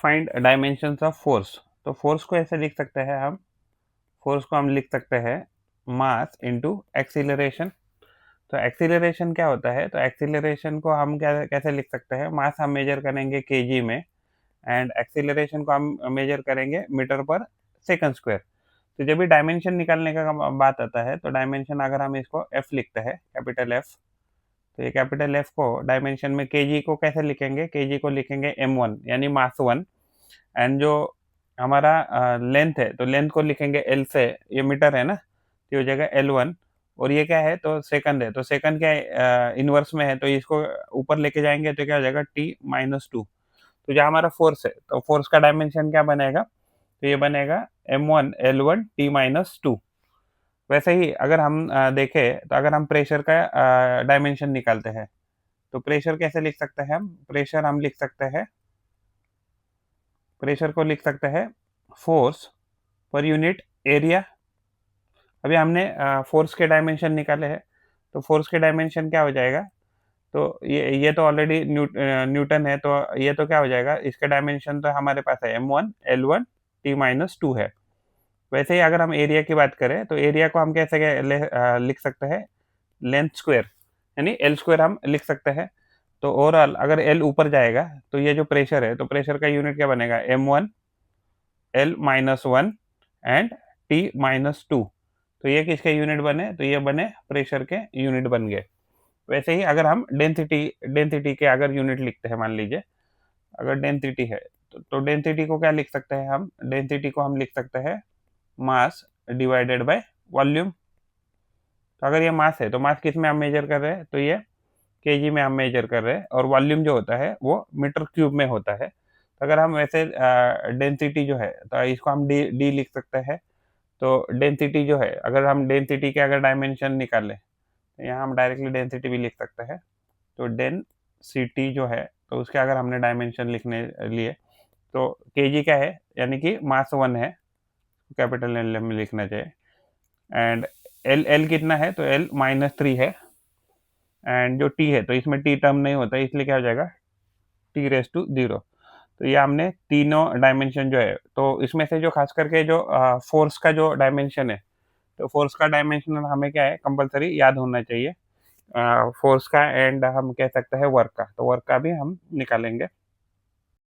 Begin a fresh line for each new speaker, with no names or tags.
Find dimensions of force. तो force को ऐसे लिख सकते हैं हम, फोर्स को हम लिख सकते हैं मास इनटू एक्सीलरेशन। तो एक्सीलरेशन क्या होता है, तो एक्सीलरेशन को हम क्या कैसे लिख सकते हैं, मास हम मेजर करेंगे केजी में एंड एक्सीलरेशन को हम मेजर करेंगे मीटर पर सेकंड स्क्वायर। तो जब भी डायमेंशन निकालने का बात आता है, तो डायमेंशन अगर हम इसको एफ लिखते हैं, कैपिटल एफ, तो ये कैपिटल एफ को डायमेंशन में केजी को कैसे लिखेंगे, केजी को लिखेंगे m1 यानी मास 1, एंड जो हमारा लेंथ है तो लेंथ को लिखेंगे एल से, ये मीटर है ना, तो हो जाएगा L1, और ये क्या है तो सेकंड है, तो सेकंड क्या इनवर्स में है, तो इसको ऊपर लेके जाएंगे तो क्या हो जाएगा T-2। तो जो हमारा फोर्स है, तो फोर्स का डायमेंशन क्या बनेगा, तो ये बनेगा m1 L1 T-2। वैसे ही अगर हम देखें, तो अगर हम प्रेशर का डायमेंशन निकालते हैं, तो प्रेशर कैसे लिख सकते हैं हम, प्रेशर हम लिख सकते हैं, प्रेशर को लिख सकते हैं फोर्स पर यूनिट एरिया। अभी हमने फोर्स के डायमेंशन निकाले हैं, तो फोर्स के डायमेंशन क्या हो जाएगा, तो ये तो ऑलरेडी न्यूटन है, तो ये तो क्या हो जाएगा, इसके डायमेंशन तो हमारे पास है m1 L1 T-2 है। वैसे ही अगर हम एरिया की बात करें, तो एरिया को हम कैसे लिख सकते हैं, लेंथ स्क्वायर यानी एल स्क्वायर हम लिख सकते हैं। तो ओवरऑल अगर एल ऊपर जाएगा, तो ये जो प्रेशर है, तो प्रेशर का यूनिट क्या बनेगा, m1 L-1 एंड T-2। तो ये किसके यूनिट बने, तो ये बने प्रेशर के यूनिट बन गए। वैसे ही अगर हम डेंसिटी डेंसिटी के अगर यूनिट लिखते हैं, मान लीजिए अगर डेंसिटी है, तो डेंसिटी को क्या लिख सकते हैं हम, डेंसिटी को हम लिख सकते हैं मास डिवाइडेड बाय वॉल्यूम। तो अगर ये मास है, तो मास किस में हम मेजर कर रहे हैं, तो ये केजी में हम मेजर कर रहे हैं, और वॉल्यूम जो होता है वो मीटर क्यूब में होता है। तो अगर हम वैसे डेंसिटी जो है, तो इसको हम डी डी लिख सकते हैं। तो डेंसिटी जो है, अगर हम डेंसिटी के अगर डायमेंशन निकालें, तो यहाँ हम डायरेक्टली डेंसिटी भी लिख सकते हैं। तो डेंसिटी जो है, तो उसके अगर हमने डायमेंशन लिखने लिए, तो केजी क्या है, यानी कि मास 1 है, कैपिटल एल में लिखना चाहिए, एंड एल एल कितना है, तो L-3 है, एंड जो टी है, तो इसमें टी टर्म नहीं होता, इसलिए क्या हो जाएगा T⁻0। तो ये हमने तीनों डायमेंशन जो है, तो इसमें से जो खास करके जो फोर्स का जो डायमेंशन है, तो फोर्स का डायमेंशन हमें क्या है, कंपलसरी याद होना चाहिए फोर्स का, एंड हम कह सकते हैं वर्क का, तो वर्क का भी हम निकालेंगे।